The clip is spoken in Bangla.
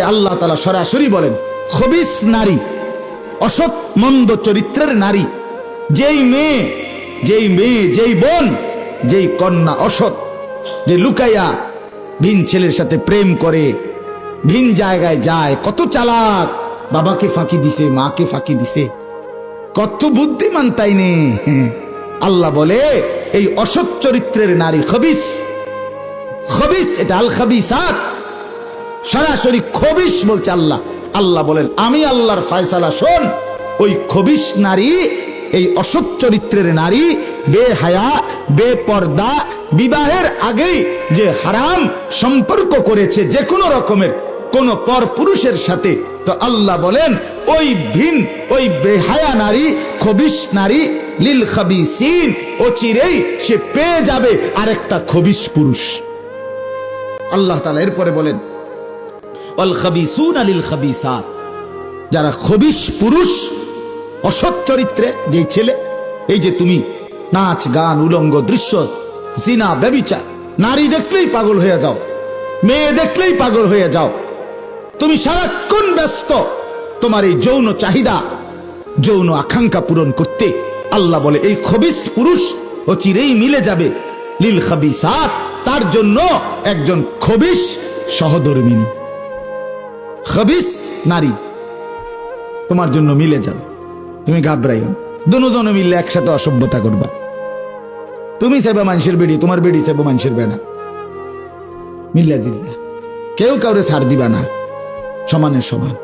আল্লাহ তাআলা সরাসরি বলেন, খবিস নারী, অসৎ মন্দ চরিত্রের নারী, যেই মেয়ে, যেই বোন, যেই কন্যা অসৎ, যে লুকাইয়া ভিন ছেলের সাথে প্রেম করে, ভিন জায়গায় যায়, কত চালাক, বাবাকে ফাঁকি দিছে, মাকে ফাঁকি দিছে, কত বুদ্ধিমান তাই নে। আল্লাহ বলে এই অসৎ চরিত্রের নারী খবিস। খবিস এটা আল খাবিসাত, সরাসরি খবিস বলছে আল্লাহ। আল্লাহ বলেন আমি আল্লাহর ফয়সালা শোন, ওই খবিস নারী, এই অসৎ চরিত্রের নারী, বেহায়া, বেপর্দা, বিবাহের আগেই যে হারাম সম্পর্ক করেছে যে কোনো রকমের কোন পর পুরুষের সাথে, তো আল্লাহ বলেন ওই ওই বেহায়া নারী, খবিস নারী, লিল খাবিসিন, ও চিরেই সে পেয়ে যাবে আরেকটা খবিস পুরুষ। আল্লাহ তাআলা এরপরে বলেন ওয়াল খাবিসুনা লিল খাবিসাত, যারা খবিস পুরুষ, অসৎ চরিত্রে যে ছেলে, এই যে তুমি নাচ গান উলঙ্গ দৃশ্য, জিনা ব্যভিচার, নারী দেখলেই পাগল হয়ে যাও, মেয়ে দেখলেই পাগল হয়ে যাও, তুমি সারাক্ষণ ব্যস্ত তোমার এই যৌন চাহিদা, যৌন আকাঙ্ক্ষা পূরণ করতে। আল্লাহ বলে এই খবিস পুরুষ ও চিরেই মিলে যাবে লিল খাবিসাত, তার জন্য একজন খবিস সহধর্মিনী, খবিস নারী তোমার জন্য মিলে যাবে। তুমি ঘাবড়াইও, দুজনে মিললে একসাথে অসভ্যতা করবা। তুমি চাইবা মানুষের বেড়ি, তোমার বেড়ি চাইবা মানুষের বেড়া, মিল্লা জিল্লা, কেউ কাউরে ছাড় দিবা না, সমানের সমান।